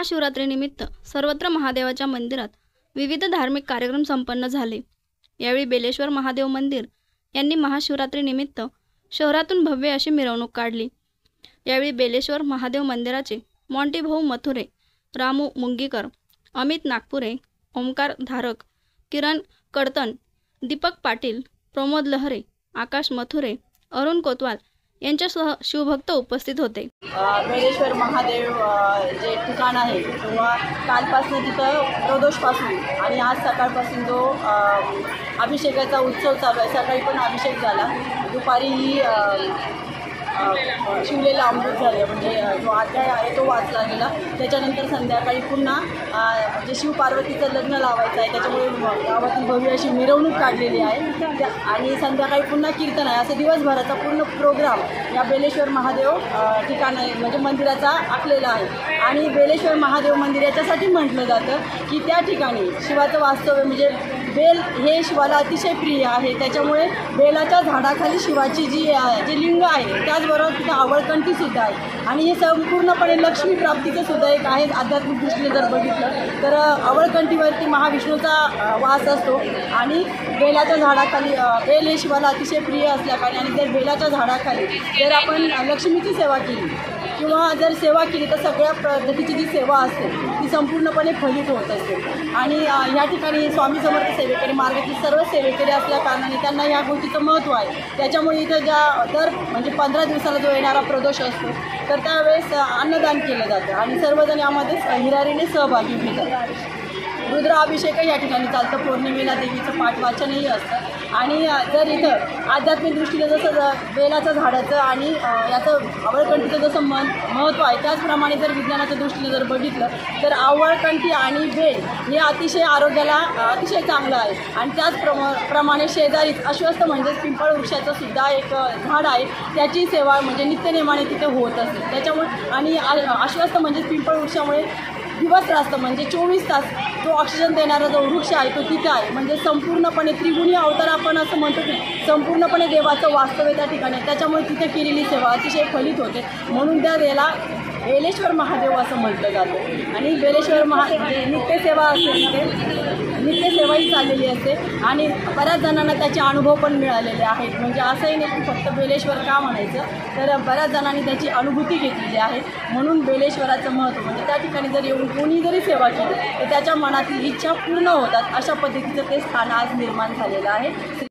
महाशिवरात्रीनिमित्त सर्वत्र महादेवाच्या मंदिरात विविध धार्मिक कार्यक्रम संपन्न झाले। यावेळी बेलेश्वर महादेव मंदिर यांनी महाशिवरात्रीनिमित्त शहरातून भव्य अशी मिरवणूक काढली। यावेळी बेलेश्वर महादेव मंदिराचे मॉन्टी भाऊ मथुरे, रामू मुंगीकर, अमित नागपुरे, ओमकार धारक, किरण कडतन, दीपक पाटील, प्रमोद लहरे, आकाश मथुरे, अरुण कोतवाल यांच्यासह शिवभक्त उपस्थित होते। बेलेश्वर महादेव जे ठिकाण आहे किंवा कालपासून तिथं प्रदोषपासून आणि आज सकाळपासून जो अभिषेकाचा उत्सव चालू आहे। सकाळी पण अभिषेक झाला, दुपारी शिवलेला अमृत झाले, म्हणजे जो अध्याय आहे तो वाचला गेला। त्याच्यानंतर संध्याकाळी पुन्हा म्हणजे शिवपार्वतीचं लग्न लावायचं आहे, त्याच्यामुळे गावातील भव्य अशी मिरवणूक काढलेली आहे आणि संध्याकाळी पुन्हा कीर्तन आहे। असं दिवसभराचा पूर्ण प्रोग्राम या बेलेश्वर महादेव ठिकाणी म्हणजे मंदिराचा आखलेला आहे। आणि बेलेश्वर महादेव मंदिर याच्यासाठी म्हटलं जातं की त्या ठिकाणी शिवाचं वास्तव्य म्हणजे बेल हे शिवाला अतिशय प्रिय आहे। त्याच्यामुळे बेलाच्या झाडाखाली शिवाची जे लिंग आहे त्याचबरोबर तिथं आवळकंठीसुद्धा आहे आणि हे संपूर्णपणे लक्ष्मी प्राप्तीचं सुद्धा एक आहे। आध्यात्मिक दृष्टीने जर बघितलं तर आवळकंठीवरती महाविष्णूचा वास असतो आणि बेलाच्या झाडाखाली बेल हे शिवाला अतिशय प्रिय असल्याकारणे आणि जर बेलाच्या झाडाखाली जर आपण लक्ष्मीची सेवा केली किंवा जर सेवा केली तर सगळ्या पद्धतीची जी सेवा असते ती संपूर्णपणे फलित होत असते। आणि या ठिकाणी स्वामी समर्थ सेवेकरी मार्गातील सर्व सेवेकरी असल्या कारणाने त्यांना या गोष्टीचं महत्त्व आहे। त्याच्यामुळे इथं दर म्हणजे 15 दिवसाला जो येणारा प्रदोष असतो तर त्यावेळेस अन्नदान केलं जातं आणि सर्वजण यामध्ये हिरारीने सहभागी घेतात। रुद्राभिषेकही या ठिकाणी चालतं, पौर्णिमेला देवीचं पाठवाचनही असतं आणि जर इथं आध्यात्मिक दृष्टीने जसं बेलाचं झाडाचं आणि याचं आवळकंठीचं जसं महत्त्व आहे त्याचप्रमाणे जर विज्ञानाच्या दृष्टीने जर बघितलं तर आवळकंठी आणि बेल हे अतिशय आरोग्याला अतिशय चांगलं आहे। आणि त्याचप्रमाणे शेजारीच अश्वस्थ म्हणजेच पिंपळ वृक्षाचं सुद्धा एक झाड आहे, त्याची सेवा म्हणजे नित्यनेमाने तिथे होत असते। त्याच्यामुळे आणि अश्वस्थ म्हणजेच पिंपळ वृक्षामुळे दिवस रास्त म्हणजे 24 तास जो ऑक्सिजन देणारा जो वृक्ष आहे तो तिथे आहे। म्हणजे संपूर्णपणे त्रिगुणी अवतार आपण असं म्हणतो की संपूर्णपणे देवाचं वास्तव्य त्या ठिकाणी आहे, त्याच्यामुळे तिथे केलेली सेवा अतिशय फलित होते। म्हणून त्या याला बेलेश्वर महादेव असं म्हटलं जातं। आणि बेलेश्वर नित्यसेवा असते, तिथे नित्यसेवाही चाललेली असते आणि बऱ्याच जणांना त्याचे अनुभव पण मिळालेले आहेत। म्हणजे असंही नाही की फक्त बेलेश्वर का म्हणायचं, तर बऱ्याच जणांनी त्याची अनुभूती घेतलेली आहे। म्हणून बेलेश्वराचं महत्त्व म्हणजे त्या ठिकाणी जर येऊन कोणी जरी सेवा केली तर त्याच्या मनातील इच्छा पूर्ण होतात, अशा पद्धतीचं ते स्थान आज निर्माण झालेलं आहे।